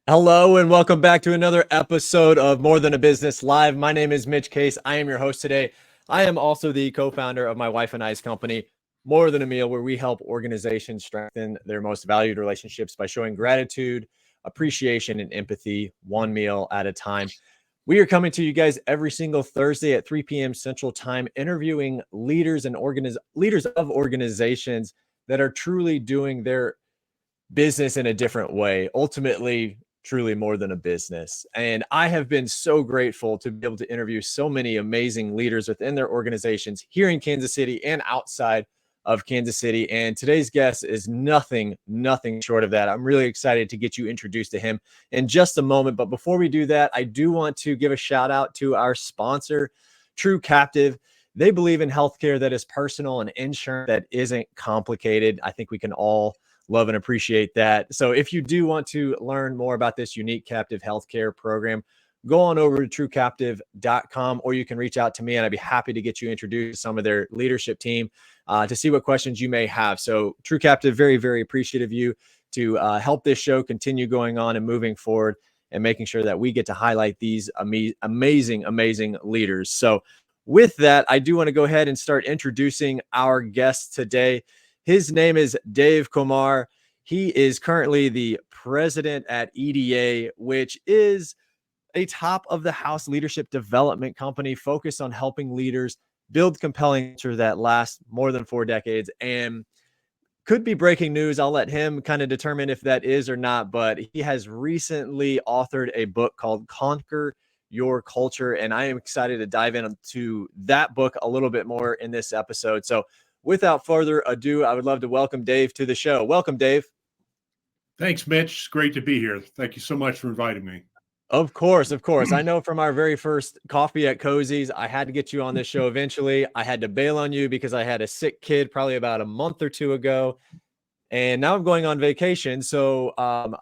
Hello and welcome back to another episode of More Than a Business Live. My name is Mitch Case. I am your host today. I am also the co-founder of my wife and I's company, More Than a Meal, where we help organizations strengthen their most valued relationships by showing gratitude, appreciation, and empathy one meal at a time. We are coming to you guys every single Thursday at 3 p.m. Central Time, interviewing leaders and leaders of organizations that are truly doing their business in a different way, ultimately truly more than a business. And I have been so grateful to be able to interview so many amazing leaders within their organizations here in Kansas City and outside of Kansas City. And today's guest is nothing short of that. I'm really excited to get you introduced to him in just a moment. But before we do that, I do want to give a shout out to our sponsor, True Captive. They believe in healthcare that is personal and insurance that isn't complicated. I think we can all love and appreciate that. So if you do want to learn more about this unique captive healthcare program, go on over to truecaptive.com, or you can reach out to me and I'd be happy to get you introduced to some of their leadership team to see what questions you may have. So True Captive, very, very appreciative of you to help this show continue going on and moving forward and making sure that we get to highlight these amazing leaders. So with that, I do want to go ahead and start introducing our guest today. His name is Dave Komar. He is currently the president at EDA, which is a top of the house leadership development company focused on helping leaders build compelling culture that lasts more than 4 decades. And could be breaking news. I'll let him kind of determine if that is or not, but he has recently authored a book called Conquer Your Culture. And I am excited to dive into that book a little bit more in this episode. So without further ado, I would love to welcome Dave to the show. Welcome, Dave. Thanks, Mitch. It's great to be here. Thank you so much for inviting me. Of course. I know from our very first coffee at Cozy's, I had to get you on this show eventually. I had to bail on you because I had a sick kid probably about a month or two ago. And now I'm going on vacation. So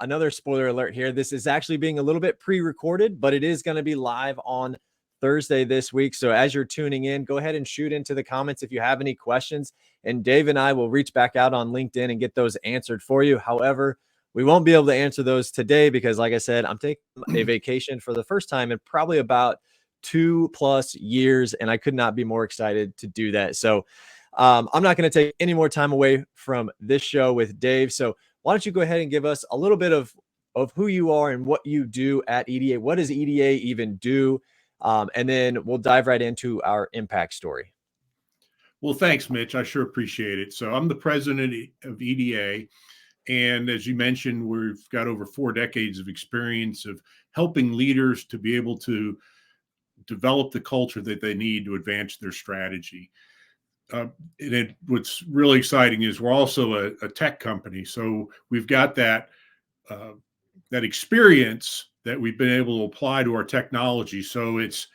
another spoiler alert here. This is actually being a little bit pre-recorded, but it is going to be live on Thursday this week. So as you're tuning in, go ahead and shoot into the comments if you have any questions. And Dave and I will reach back out on LinkedIn and get those answered for you. However, we won't be able to answer those today because, like I said, I'm taking a vacation for the first time in probably about 2+ years. And I could not be more excited to do that. So I'm not going to take any more time away from this show with Dave. So why don't you go ahead and give us a little bit of who you are and what you do at EDA? What does EDA even do? And then we'll dive right into our impact story. Well, thanks, Mitch. I sure appreciate it. So I'm the president of EDA. And as you mentioned, we've got over 4 decades of experience of helping leaders to be able to develop the culture that they need to advance their strategy. What's really exciting is we're also a tech company. So we've got that experience that we've been able to apply to our technology. So it's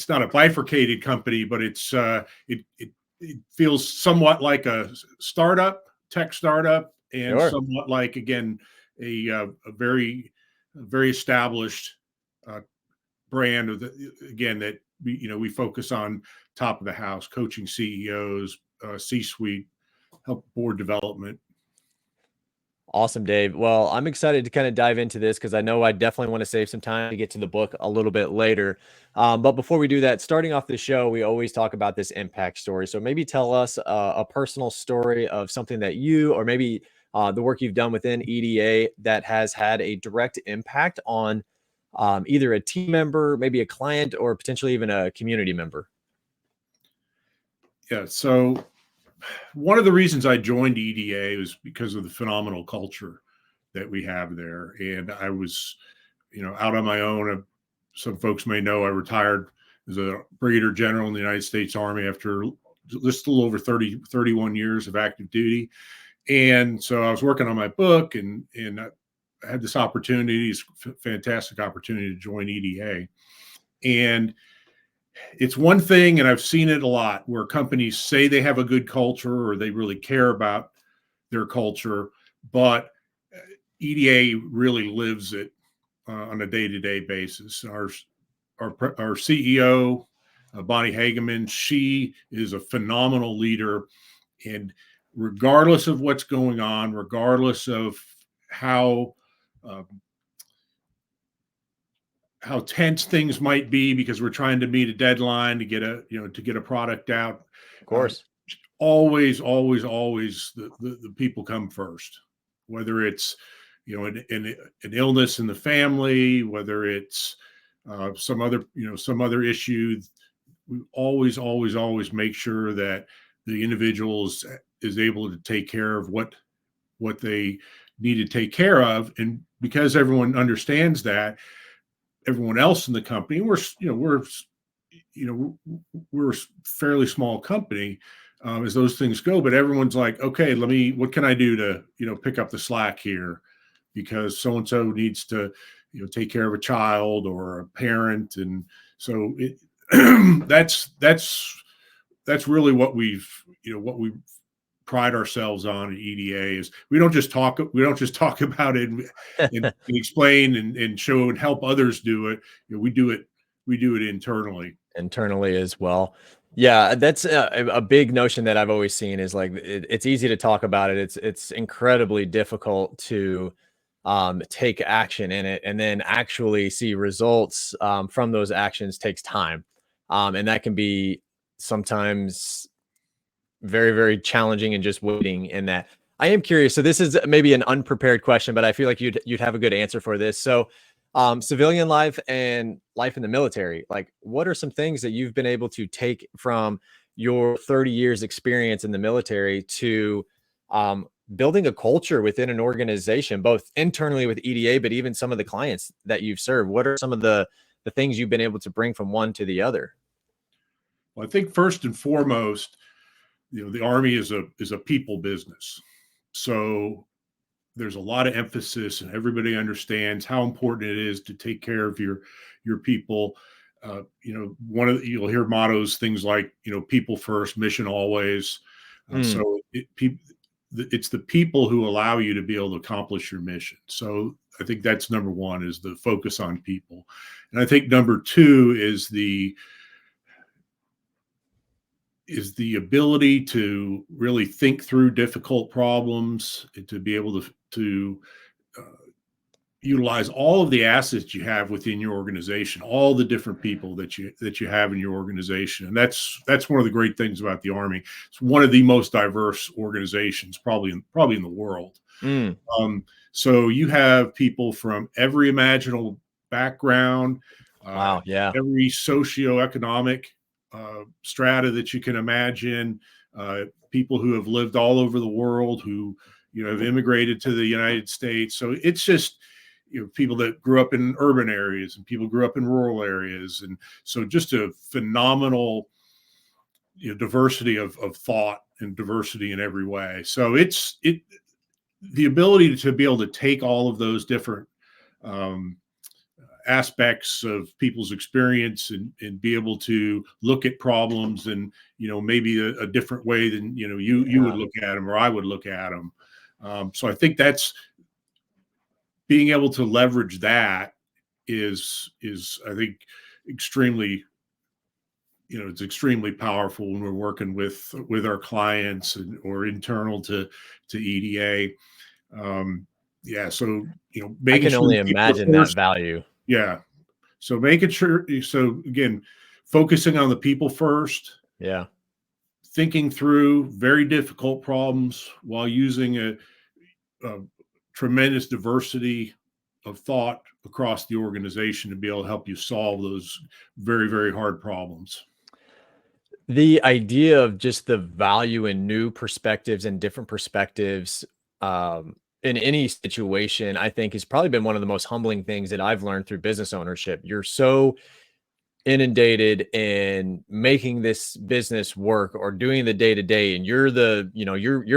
not a bifurcated company, but it feels somewhat like a tech startup, and Sure. somewhat like, again, a very established brand of that we focus on top of the house, coaching CEOs, C-suite, help board development. Awesome, Dave. Well, I'm excited to kind of dive into this because I know I definitely want to save some time to get to the book a little bit later. But before we do that, starting off the show, we always talk about this impact story. So maybe tell us a personal story of something that you, or maybe the work you've done within EDA that has had a direct impact on either a team member, maybe a client, or potentially even a community member. Yeah. So one of the reasons I joined EDA was because of the phenomenal culture that we have there. And I was, out on my own. Some folks may know I retired as a brigadier general in the United States Army after just a little over 31 years of active duty. And so I was working on my book, and I had this opportunity, fantastic opportunity, to join EDA. And it's one thing, and I've seen it a lot, where companies say they have a good culture or they really care about their culture, but EDA really lives it on a day-to-day basis. Our CEO, Bonnie Hageman, she is a phenomenal leader, and regardless of what's going on, regardless of how how tense things might be because we're trying to meet a deadline to get a product out. Of Uh, course. always, always, always the people come first, whether it's, an illness in the family, whether it's some other issue. We always, always, always make sure that the individual is able to take care of what they need to take care of. And because everyone understands that, everyone else in the company, we're a fairly small company, as those things go, but everyone's like, okay, what can I do to, pick up the slack here? Because so-and-so needs to, take care of a child or a parent. And so that's really what we pride ourselves on at EDA is we don't just talk about it and explain and show and help others do it. We do it internally As well. Yeah, that's a big notion that I've always seen is like it's easy to talk about it. It's incredibly difficult to take action in it, and then actually see results from those actions takes time, and that can be sometimes very, very challenging and just waiting in that. I am curious. So this is maybe an unprepared question, but I feel like you'd have a good answer for this. So civilian life and life in the military, like what are some things that you've been able to take from your 30 years experience in the military to building a culture within an organization, both internally with EDA, but even some of the clients that you've served? What are some of the things you've been able to bring from one to the other? Well, I think first and foremost, the Army is a people business. So there's a lot of emphasis, and everybody understands how important it is to take care of your people. You'll hear mottos, things like, people first, mission always. Mm, It's the people who allow you to be able to accomplish your mission. So I think that's number one, is the focus on people. And I think number two is the ability to really think through difficult problems, to be able to uh, utilize all of the assets you have within your organization, all the different people that you have in your organization. And that's one of the great things about the Army. It's one of the most diverse organizations probably in the world. mm, So you have people from every imaginable background, uh, wow. Yeah. every socioeconomic strata that you can imagine, people who have lived all over the world, who have immigrated to the United States. So it's just people that grew up in urban areas and people grew up in rural areas, and so just a phenomenal diversity of thought and diversity in every way. So the ability to be able to take all of those different um, aspects of people's experience and be able to look at problems and maybe a different way than you would Yeah. look at them or I would look at them. So I think that's being able to leverage that is I think extremely it's extremely powerful when we're working with our clients or internal to EDA. Yeah, so I making can sure only the people are imagine that first. value. Yeah, so making sure. So again, focusing on the people first, Yeah. thinking through very difficult problems while using a tremendous diversity of thought across the organization to be able to help you solve those very, very hard problems. The idea of just the value in new perspectives and different perspectives in any situation, I think has probably been one of the most humbling things that I've learned through business ownership. You're so inundated in making this business work or doing the day to day, and you're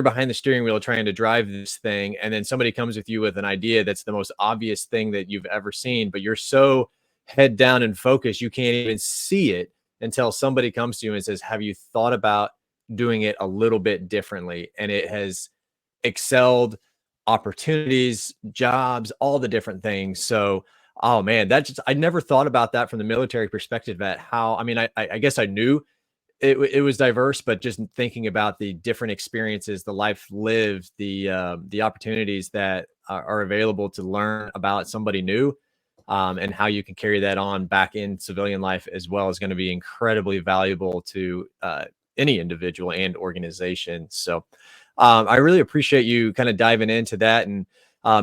behind the steering wheel trying to drive this thing, and then somebody comes with you with an idea that's the most obvious thing that you've ever seen, but you're so head down and focused you can't even see it until somebody comes to you and says, have you thought about doing it a little bit differently? And it has excelled opportunities, jobs, all the different things. So oh man, that just I never thought about that from the military perspective at how I mean, I guess I knew it was diverse, but just thinking about the different experiences, the life lived, the opportunities that are available to learn about somebody new. and how you can carry that on back in civilian life as well is going to be incredibly valuable to any individual and organization. So I really appreciate you kind of diving into that. And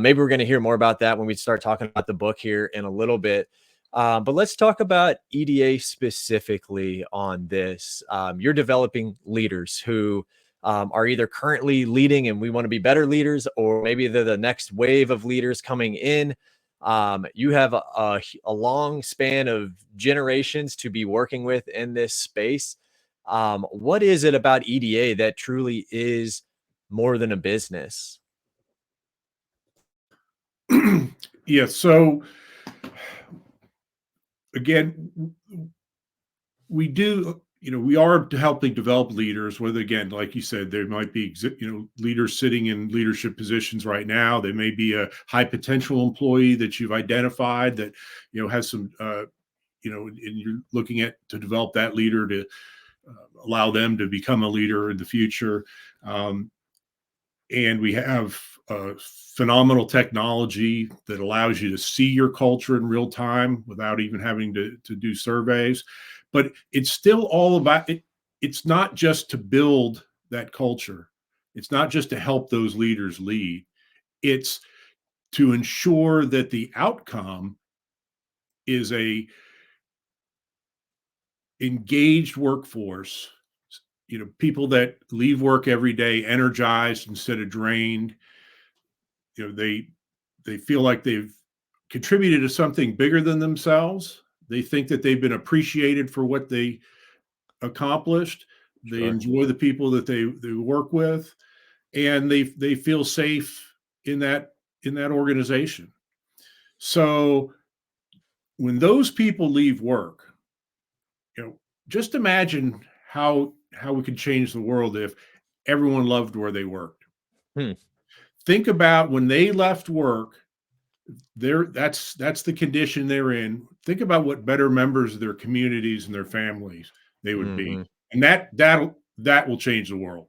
maybe we're going to hear more about that when we start talking about the book here in a little bit. But let's talk about EDA specifically on this. You're developing leaders who are either currently leading and we want to be better leaders, or maybe they're the next wave of leaders coming in. You have a long span of generations to be working with in this space. What is it about EDA that truly is more than a business? Yeah. So again, we do, we are helping develop leaders, whether, again, like you said, there might be, leaders sitting in leadership positions right now. They may be a high potential employee that you've identified that, has some, and you're looking at to develop that leader to allow them to become a leader in the future. And we have phenomenal technology that allows you to see your culture in real time without even having to do surveys. But it's still all about it. It's not just to build that culture. It's not just to help those leaders lead. It's to ensure that the outcome is a engaged workforce, people that leave work every day energized instead of drained. They feel like they've contributed to something bigger than themselves. They think that they've been appreciated for what they accomplished. They Sure. enjoy the people that they work with, and they feel safe in that organization. So when those people leave work, just imagine how we could change the world if everyone loved where they worked. Hmm. Think about when they left work, that's the condition they're in. Think about what better members of their communities and their families they would be. Mm-hmm. And that will change the world.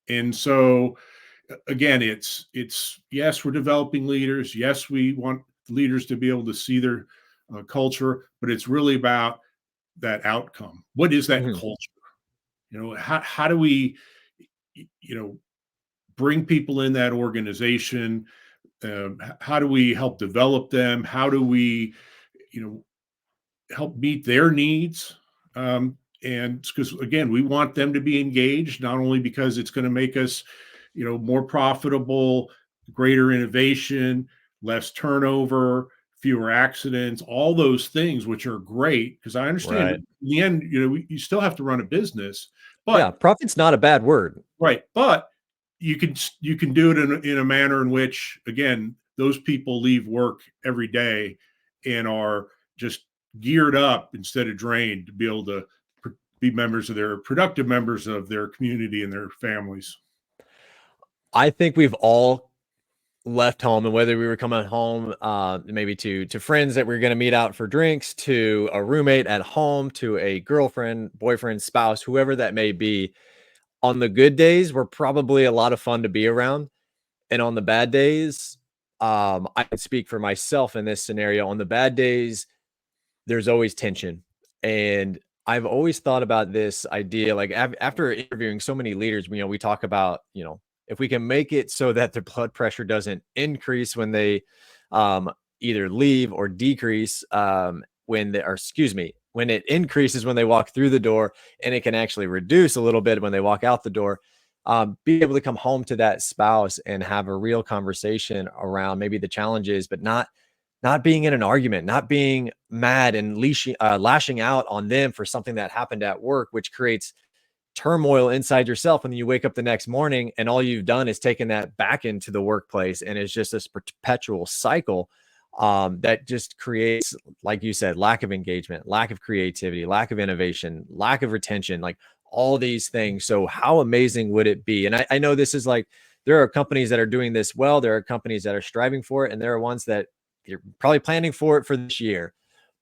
And so again, it's yes, we're developing leaders. Yes, we want leaders to be able to see their culture, but it's really about that outcome. What is that Mm-hmm. culture? How do we, bring people in that organization? How do we help develop them? How do we, help meet their needs? And because again, we want them to be engaged, not only because it's going to make us, more profitable, greater innovation, less turnover, fewer accidents, all those things, which are great. Because I understand Right. in the end, you still have to run a business, Yeah. but Profit's not a bad word. right, but you can do it in a manner in which, again, those people leave work every day and are just geared up instead of drained to be able to be productive members of their community and their families. I think we've all left home, and whether we were coming home maybe to friends that we are going to meet out for drinks, to a roommate at home, to a girlfriend, boyfriend, spouse, whoever that may be, on the good days we're probably a lot of fun to be around, and on the bad days, I can speak for myself in this scenario. On the bad days, there's always tension. And I've always thought about this idea, like after interviewing so many leaders, we talk about, if we can make it so that their blood pressure doesn't increase when they um, either leave, or decrease when they, or excuse me, when it increases when they walk through the door, and it can actually reduce a little bit when they walk out the door. Be able to come home to that spouse and have a real conversation around maybe the challenges, but not being in an argument, not being mad and lashing out on them for something that happened at work, which creates turmoil inside yourself. And then you wake up the next morning and all you've done is taken that back into the workplace. And it's just this perpetual cycle that just creates, like you said, lack of engagement, lack of creativity, lack of innovation, lack of retention, like all these things. So how amazing would it be? And I know this is like, there are companies that are doing this well. There are companies that are striving for it. And there are ones that you're probably planning for it for this year.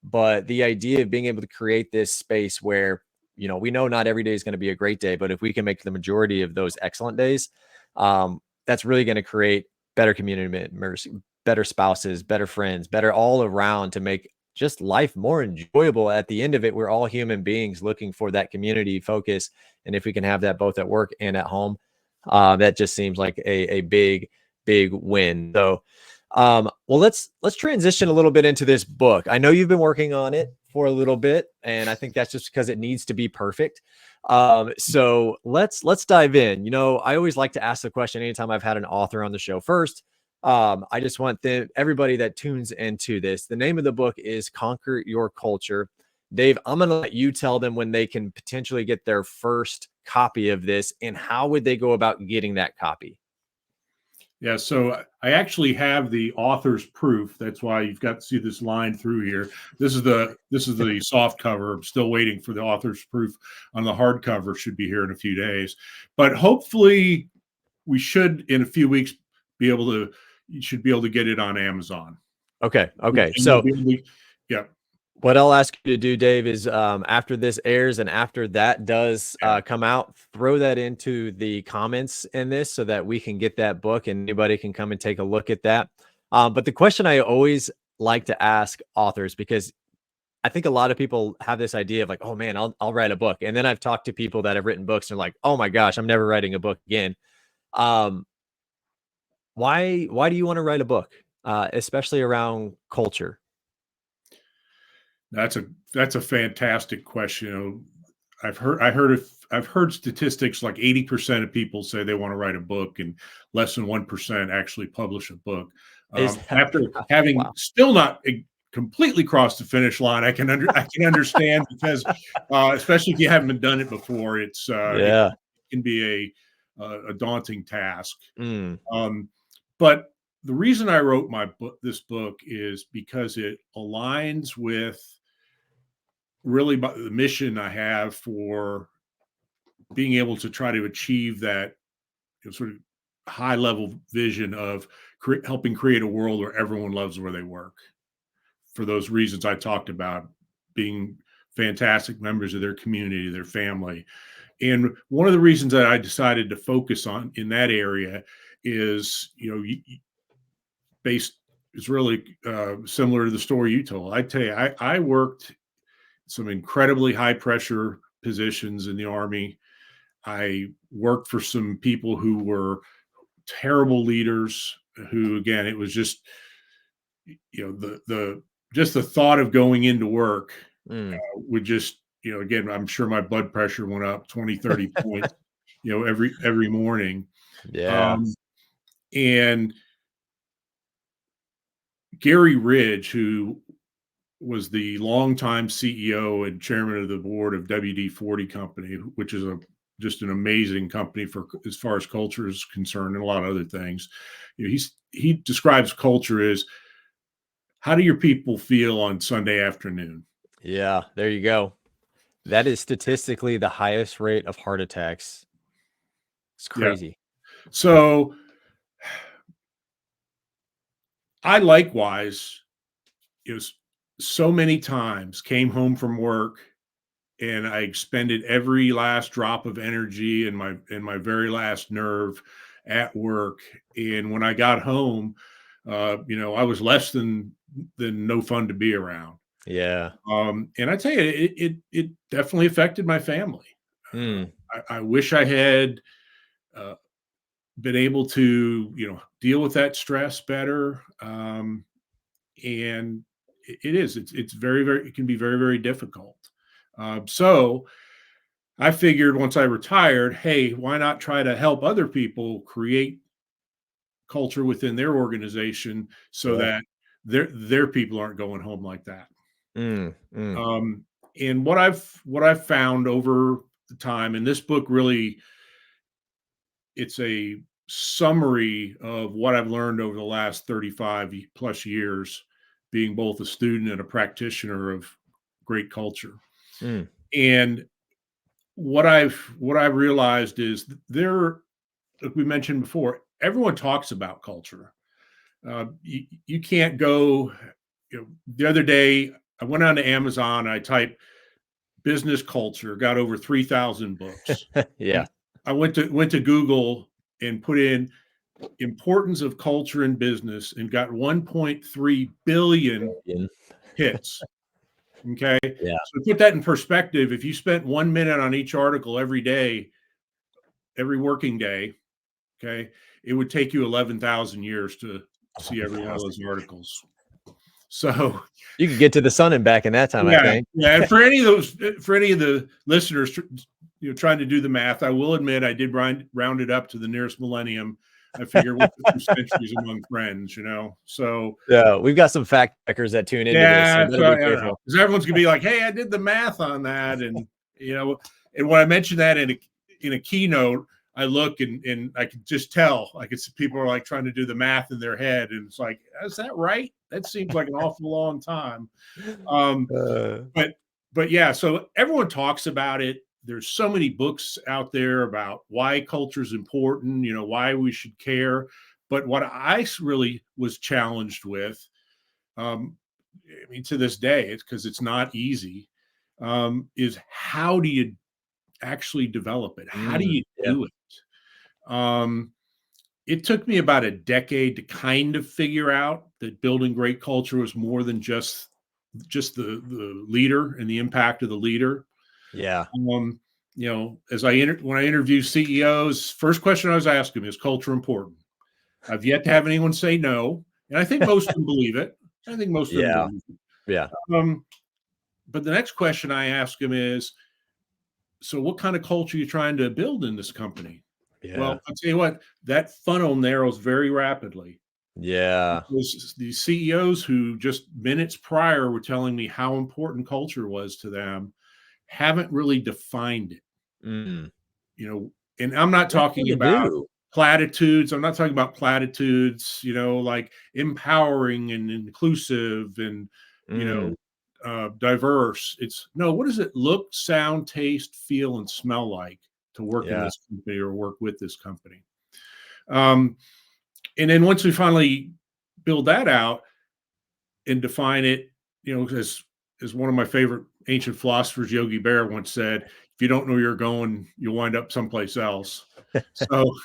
But the idea of being able to create this space where, we know not every day is going to be a great day, but if we can make the majority of those excellent days, that's really going to create better community members, better spouses, better friends, better all around to make just life more enjoyable. At the end of it, we're all human beings looking for that community focus. And if we can have that both at work and at home, that just seems like a big, big win. So, well, let's transition a little bit into this book. I know you've been working on it for a little bit, and I think that's just because it needs to be perfect. So let's dive in. I always like to ask the question anytime I've had an author on the show. First, I just want everybody that tunes into this. The name of the book is Conquer Your Culture. Dave, I'm going to let you tell them when they can potentially get their first copy of this, and how would they go about getting that copy? Yeah, so I actually have the author's proof. That's why you've got to see this line through here. This is the soft cover. I'm still waiting for the author's proof on the hardcover. Should be here in a few days, but hopefully we should in a few weeks be able to. You should be able to get it on Amazon. Okay. And So yeah. what I'll ask you to do, Dave, is after this airs and after that does come out, throw that into the comments in this so that we can get that book and anybody can come and take a look at that. But the question I always like to ask authors, because I think a lot of people have this idea of like, oh man, I'll write a book. And then I've talked to people that have written books and like, oh my gosh, I'm never writing a book again. Um, why do you want to write a book, especially around culture? That's a fantastic question. I've heard statistics like 80% of people say they want to write a book, and less than 1% actually publish a book. Is that After having wow? still not completely crossed the finish line, I can understand because especially if you haven't done it before, it Yeah. can be a daunting task. Mm, But the reason I wrote this book is because it aligns with really the mission I have for being able to try to achieve that sort of high level vision of helping create a world where everyone loves where they work. For those reasons I talked about, being fantastic members of their community, their family. And one of the reasons that I decided to focus on in that area is, based is really similar to the story you told. I tell you, I worked some incredibly high pressure positions in the Army. I worked for some people who were terrible leaders who, again, it was just, the just the thought of going into work mm. would just, again, I'm sure my blood pressure went up 20, 30 points, every morning. Yeah. Um, and Gary Ridge, who was the longtime CEO and chairman of the board of WD-40 Company, which is just an amazing company for as far as culture is concerned and a lot of other things. He describes culture as, how do your people feel on Sunday afternoon? Yeah, there you go. That is statistically the highest rate of heart attacks. It's Yeah. crazy. So I likewise, you know, so many times came home from work and I expended every last drop of energy and my very last nerve at work. And when I got home, I was less than no fun to be around. Yeah. And I tell you, it definitely affected my family. Mm. I wish I had uh, been able to, deal with that stress better. And it's very, very, it can be very, very difficult. So I figured once I retired, hey, why not try to help other people create culture within their organization so Yeah. that their people aren't going home like that. Mm. Mm. Um, and what I've found over the time, and this book really, it's a summary of what I've learned over the last 35 plus years, being both a student and a practitioner of great culture. Mm. And what I've realized is like we mentioned before, everyone talks about culture. You can't go. The other day I went on to Amazon. I typed business culture, got over 3,000 books. Yeah. I went to Google and put in importance of culture in business and got 1.3 billion hits. Okay. Yeah. So to put that in perspective, if you spent 1 minute on each article every day, every working day, okay, it would take you 11,000 years to see every one of those articles. So You could get to the sun and back in that time, I think. yeah. And for any of the listeners, trying to do the math, I will admit I did round it up to the nearest millennium. I figure we're 2 centuries among friends, So Yeah, we've got some fact checkers that tune into this, so so better be careful. because everyone's gonna be like, "Hey, I did the math on that," and and when I mentioned that in a keynote, I look and I could just tell, I could see people are like trying to do the math in their head, and it's like, is that right? That seems like an awful long time. But yeah, so everyone talks about it. There's so many books out there about why culture is important, why we should care. But what I really was challenged with, I mean, to this day, it's because it's not easy, is how do you actually develop it? How do you Yeah. do it? It took me about a decade to kind of figure out that building great culture was more than just the leader and the impact of the leader. Yeah. As when I interview CEOs, first question I was asking is culture important? I've yet to have anyone say no, and I think most of them believe it. I think most of them Yeah. believe it. Yeah. But the next question I ask them is, so what kind of culture are you trying to build in this company? Yeah. Well, I'll tell you what, that funnel narrows very rapidly. Yeah. These CEOs who just minutes prior were telling me how important culture was to them haven't really defined it. Mm. And I'm not That's talking hard to about do. platitudes. I'm not talking about platitudes, like empowering and inclusive and, Mm. diverse. It's no, what does it look, sound, taste, feel, and smell like to work in Yeah. this company or work with this company? Um, and then once we finally build that out and define it, as one of my favorite ancient philosophers, Yogi Bear, once said, if you don't know where you're going, you'll wind up someplace else. So,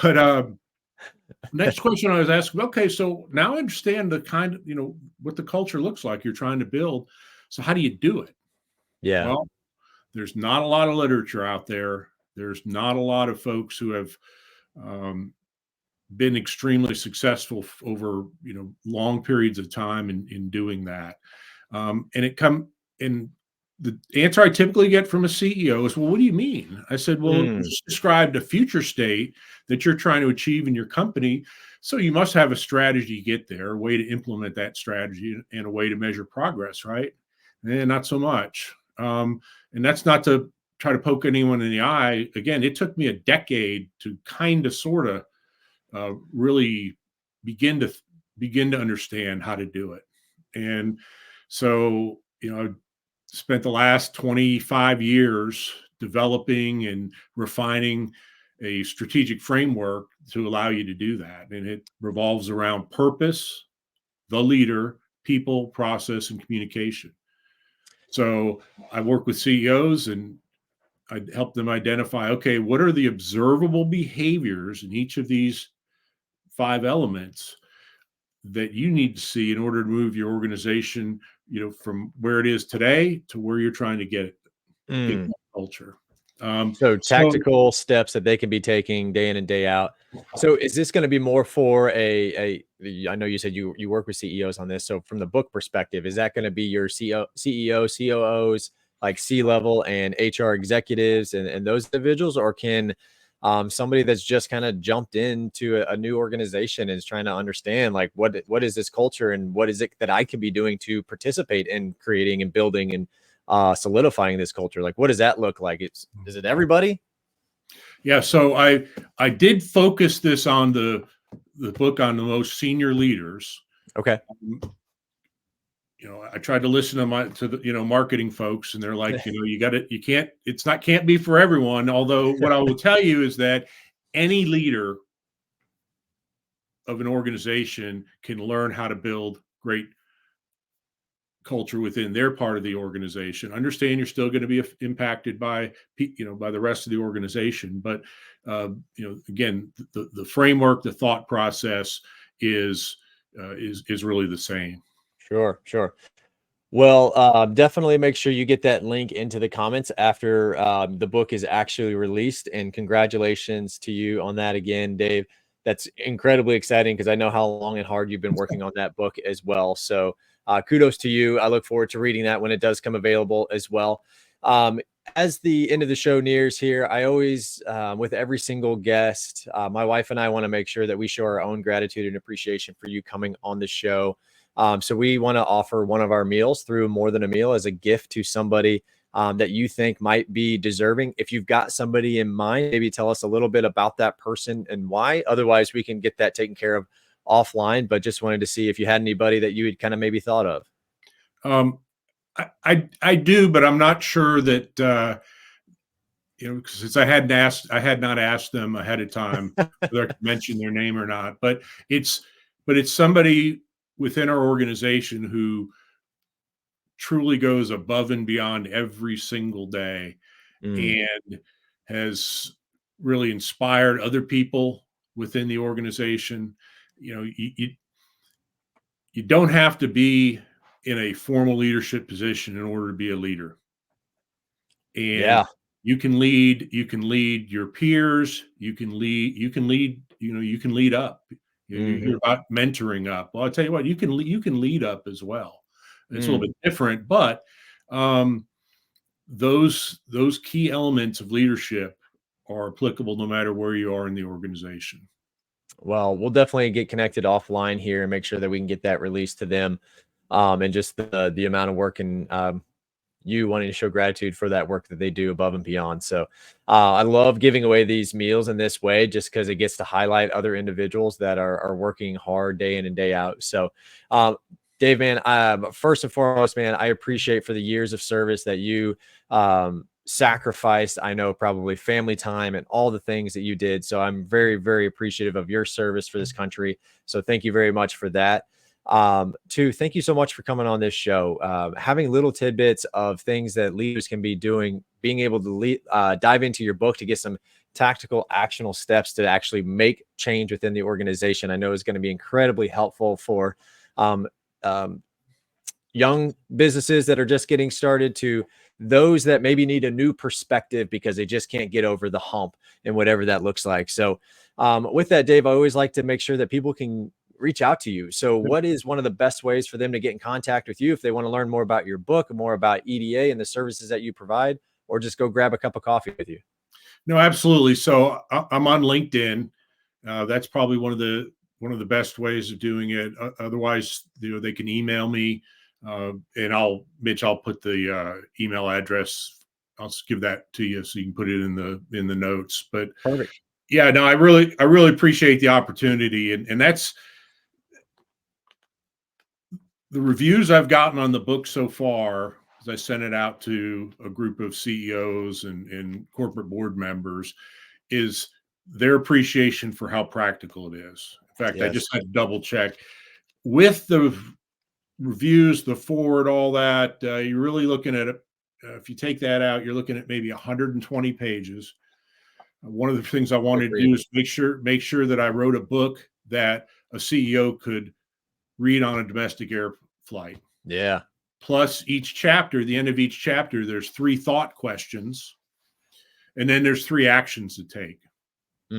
but next question I was asking, okay, so now I understand the kind of, what the culture looks like you're trying to build. So how do you do it? Yeah. Well, there's not a lot of literature out there. There's not a lot of folks who have been extremely successful over long periods of time in doing that. And the answer I typically get from a CEO is, well, what do you mean? I said, well, you just described a future state that you're trying to achieve in your company. So you must have a strategy to get there, a way to implement that strategy, and a way to measure progress, right? Not so much. And that's not to try to poke anyone in the eye. Again, it took me a decade to kind of sort of really begin to understand how to do it. And so, I spent the last 25 years developing and refining a strategic framework to allow you to do that. And it revolves around purpose, the leader, people, process, and communication. So I work with CEOs and I help them identify, okay, what are the observable behaviors in each of these 5 elements that you need to see in order to move your organization, from where it is today to where you're trying to get that culture. So tactical steps that they can be taking day in and day out. So is this going to be more for I know you said you work with CEOs on this. So from the book perspective, is that going to be your CEO, COOs, like C-level and HR executives and those individuals, or can somebody that's just kind of jumped into a new organization and is trying to understand like what is this culture and what is it that I can be doing to participate in creating and building and solidifying this culture? Like, what does that look like? Is it everybody? Yeah. So I did focus this on the book on the most senior leaders. Okay. I tried to listen to the marketing folks, and they're like, can't be for everyone. Although what I will tell you is that any leader of an organization can learn how to build great culture within their part of the organization. Understand you're still going to be impacted by by the rest of the organization, but again, the framework, the thought process is really the same. Sure, sure. Well, definitely make sure you get that link into the comments after the book is actually released. And congratulations to you on that again, Dave. That's incredibly exciting because I know how long and hard you've been working on that book as well. So kudos to you. I look forward to reading that when it does come available as well. As the end of the show nears here, I always, with every single guest, my wife and I want to make sure that we show our own gratitude and appreciation for you coming on the show. So we want to offer one of our meals through More Than a Meal as a gift to somebody that you think might be deserving. If you've got somebody in mind, maybe tell us a little bit about that person and why. Otherwise, we can get that taken care of offline. But just wanted to see if you had anybody that you had kind of maybe thought of. I do, but I'm not sure that since I had not asked them ahead of time whether I could mention their name or not. But it's somebody within our organization who truly goes above and beyond every single day and has really inspired other people within the organization. You don't have to be in a formal leadership position in order to be a leader. And you can lead your peers, you can lead up. You hear about mentoring up. Well, I'll tell you what, you can lead up as well. It's a little bit different, but those key elements of leadership are applicable no matter where you are in the organization. Well, we'll definitely get connected offline here and make sure that we can get that released to them. And just the amount of work and you wanting to show gratitude for that work that they do above and beyond. So I love giving away these meals in this way just because it gets to highlight other individuals that are working hard day in and day out. So Dave, man, first and foremost, man, I appreciate for the years of service that you sacrificed. I know probably family time and all the things that you did. So I'm very, very appreciative of your service for this country. So thank you very much for that. Two, thank you so much for coming on this show. Having little tidbits of things that leaders can be doing, being able to dive into your book to get some tactical actionable steps to actually make change within the organization, I know is going to be incredibly helpful for young businesses that are just getting started to those that maybe need a new perspective because they just can't get over the hump and whatever that looks like. So with that, Dave, I always like to make sure that people can reach out to you. So what is one of the best ways for them to get in contact with you if they want to learn more about your book, more about EDA and the services that you provide, or just go grab a cup of coffee with you? No, absolutely. So I'm on LinkedIn. That's probably one of the best ways of doing it. Otherwise, they can email me, and I'll put the email address. I'll give that to you so you can put it in the notes. But Perfect. Yeah, no, I really appreciate the opportunity, and that's the reviews I've gotten on the book so far. As I sent it out to a group of CEOs and corporate board members, is their appreciation for how practical it is. In fact, I just had to double check with the reviews, the forward, all that. You're really looking at it. If you take that out, you're looking at maybe 120 pages. One of the things I wanted to do is make sure that I wrote a book that a CEO could read on a domestic air flight. Yeah. Plus the end of each chapter, there's 3 thought questions, and then there's 3 actions to take.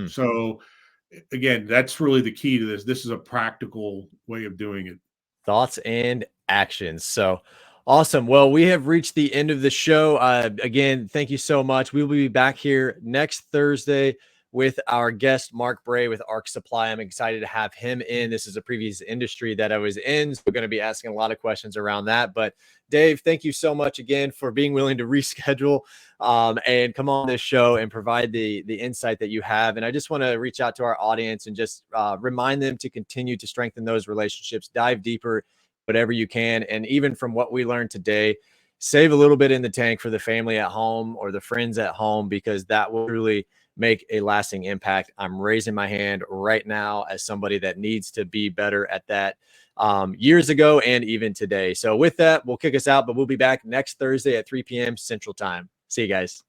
So again, that's really the key to this. This is a practical way of doing it. Thoughts and actions. So awesome. Well, we have reached the end of the show. Again, thank you so much. We will be back here next Thursday with our guest, Mark Bray with Arc Supply. I'm excited to have him in. This is a previous industry that I was in. So we're going to be asking a lot of questions around that. But Dave, thank you so much again for being willing to reschedule and come on this show and provide the insight that you have. And I just want to reach out to our audience and just remind them to continue to strengthen those relationships, dive deeper, whatever you can. And even from what we learned today, save a little bit in the tank for the family at home or the friends at home, because that will really make a lasting impact. I'm raising my hand right now as somebody that needs to be better at that years ago and even today. So with that, we'll kick us out, but we'll be back next Thursday at 3 p.m. Central Time. See you guys.